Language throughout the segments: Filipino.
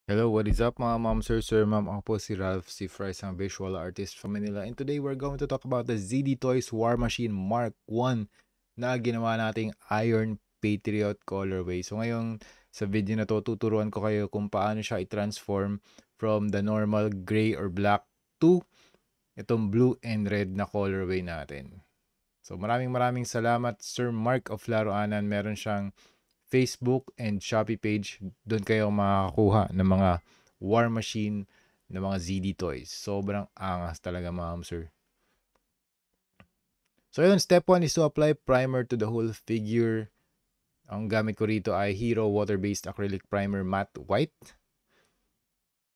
Hello, what is up mga ma'am, sir, ma'am? Ako po si Ralph C. Fry, isang visual artist from Manila. And today we're going to talk about the ZD Toys War Machine Mark 1 na ginawa nating Iron Patriot colorway. So ngayon sa video na to, tuturuan ko kayo kung paano siya i-transform from the normal gray or black to itong blue and red na colorway natin. So maraming salamat Sir Mark of Laruanan. Meron siyang Facebook and Shopee page. Doon kayo makakakuha ng mga War Machine ng mga ZD toys. Sobrang angas talaga mga sir. So yun, step 1 is to apply primer to the whole figure. Ang gamit ko rito ay Hero Water-Based Acrylic Primer Matte White.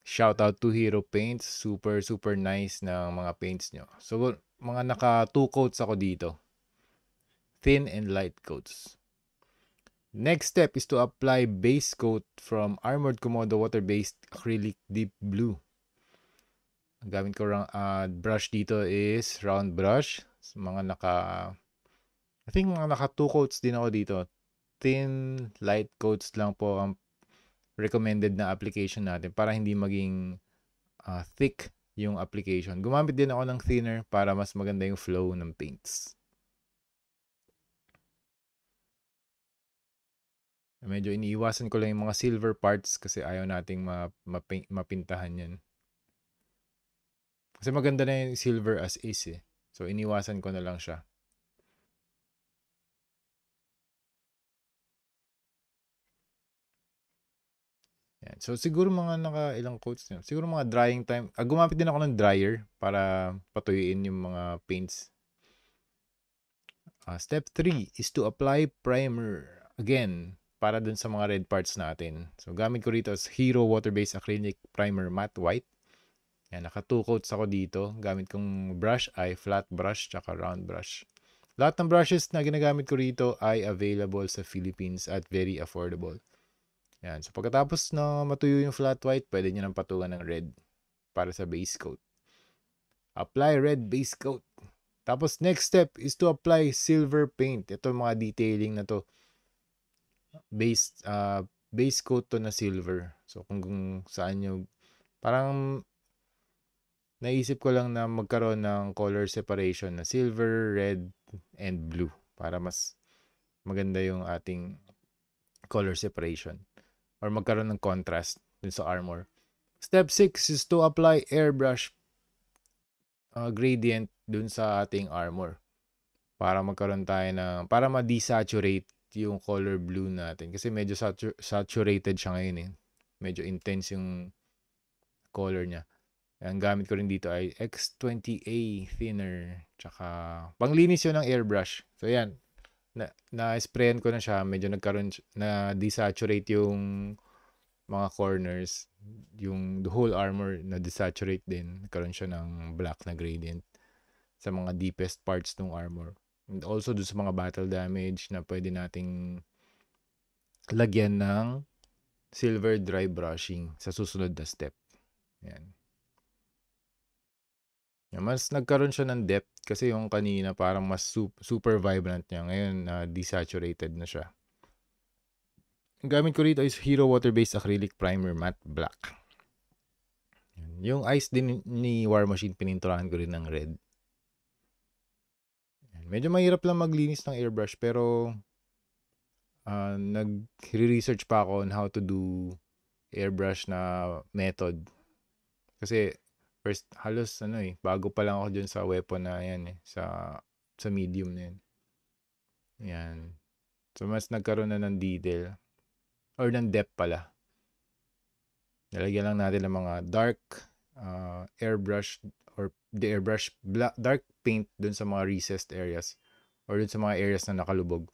Shout out to Hero Paints. Super nice ng mga paints nyo. So mga naka 2 coats ako dito. Thin and light coats. Next step is to apply base coat from Armored Komodo Water-Based Acrylic Deep Blue. Ang gamit ko brush dito is round brush. I think mga naka 2 coats din ako dito. Thin, light coats lang po ang recommended na application natin para hindi maging thick yung application. Gumamit din ako ng thinner para mas maganda yung flow ng paints. Medyo iniiwasan ko lang yung mga silver parts kasi ayaw nating mapintahan yan. Kasi maganda na yung silver as is eh. So, iniwasan ko na lang siya. Yan. So, siguro mga ilang coats na. Siguro mga drying time. Gumamit din ako ng dryer para patuyuin yung mga paints. Step 3 is to apply primer. Again, para dun sa mga red parts natin. So, gamit ko rito is Hero Water-Based Acrylic Primer Matte White. Yan, naka 2 coats ako dito. Gamit kong brush ay flat brush tsaka round brush. Lahat ng brushes na ginagamit ko rito ay available sa Philippines at very affordable. Yan. So pagkatapos na matuyo yung flat white, pwede nyo nang patungan ng red para sa base coat. Apply red base coat. Tapos next step is to apply silver paint. Ito mga detailing na to. Base coat to na silver. So kung saan nyo, parang naisip ko lang na magkaroon ng color separation na silver, red, and blue para mas maganda yung ating color separation or magkaroon ng contrast dun sa armor. Step 6 is to apply airbrush gradient dun sa ating armor para magkaroon tayo ng, para ma-desaturate yung color blue natin kasi medyo saturated siya ngayon eh. Medyo intense yung color niya. Ang gamit ko rin dito ay X20A thinner. Tsaka, panglinis yun ng airbrush. So, yan. Na-sprayan ko na siya. Medyo na-desaturate yung mga corners. The whole armor na-desaturate din. Nagkaroon siya ng black na gradient sa mga deepest parts ng armor. And also, doon sa mga battle damage na pwede nating lagyan ng silver dry brushing sa susunod na step. Yan. Mas nagkaroon siya ng depth kasi yung kanina parang mas super vibrant niya. Ngayon, desaturated na siya. Ang gamit ko rito is Hero Water-Based Acrylic Primer Matte Black. Yung eyes din ni War Machine, pininturahan ko rin ng red. Medyo mahirap lang maglinis ng airbrush pero nag-research pa ako on how to do airbrush na method. Kasi first, halos bago pa lang ako dyan sa weapon na yan sa medium na yan. Yan. So, mas nagkaroon na ng detail. Or ng depth pala. Nalagyan lang natin ng mga dark airbrush or the airbrush dark paint dun sa mga recessed areas or dun sa mga areas na nakalubog.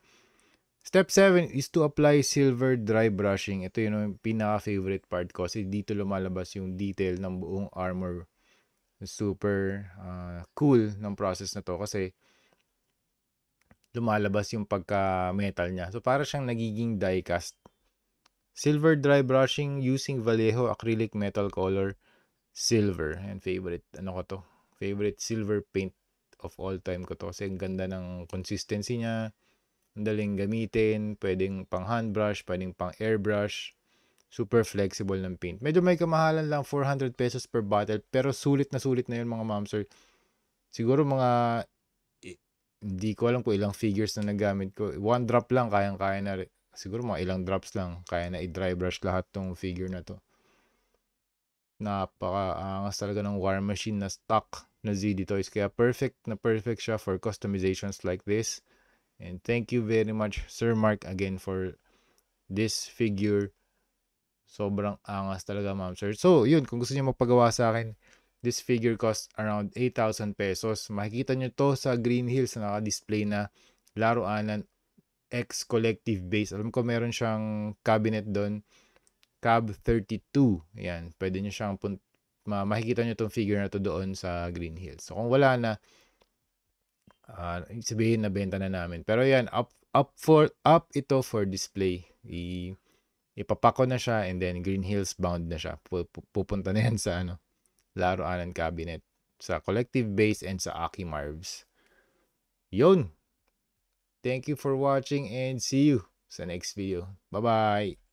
Step 7 is to apply silver dry brushing. Ito yung pinaka-favorite part ko kasi dito lumalabas yung detail ng buong armor. Super cool ng process na to kasi lumalabas yung pagka-metal niya. So, para siyang nagiging die-cast. Silver dry brushing using Vallejo acrylic metal color silver. And favorite, favorite silver paint of all time ko to. Kasi ang ganda ng consistency niya. Ang daling gamitin. Pwedeng pang hand brush, pwedeng pang airbrush. Super flexible ng paint. Medyo may kamahalan lang, 400 pesos per bottle. Pero sulit na yun mga ma'am sir. Siguro mga, hindi ko alam kung ilang figures na nagamit ko. 1 drop lang, kayang-kaya na rin. Siguro mga ilang drops lang, kaya na i-dry brush lahat tong figure na to. Napaka-angas talaga ng war machine na stock na ZD Toys. Kaya perfect siya for customizations like this. And thank you very much, Sir Mark, again for this figure. Sobrang angas talaga, ma'am sir. So, yun, kung gusto niyo magpagawa sa akin, this figure costs around 8,000 pesos. Makikita nyo to sa Green Hills na naka-display na laruanan X Collective Base. Alam ko meron siyang cabinet doon, Cab 32. Yan, pwede nyo siyang makikita nyo tong figure na to doon sa Green Hills. So, kung wala na, sabihin na benta na namin. Pero yan, up ito for display. Ipapako na siya and then Green Hills bound na siya. Pupunta na yan sa laruanan cabinet, sa Collective Base and sa Aki Marvs. Yun. Thank you for watching and see you sa next video. Bye-bye.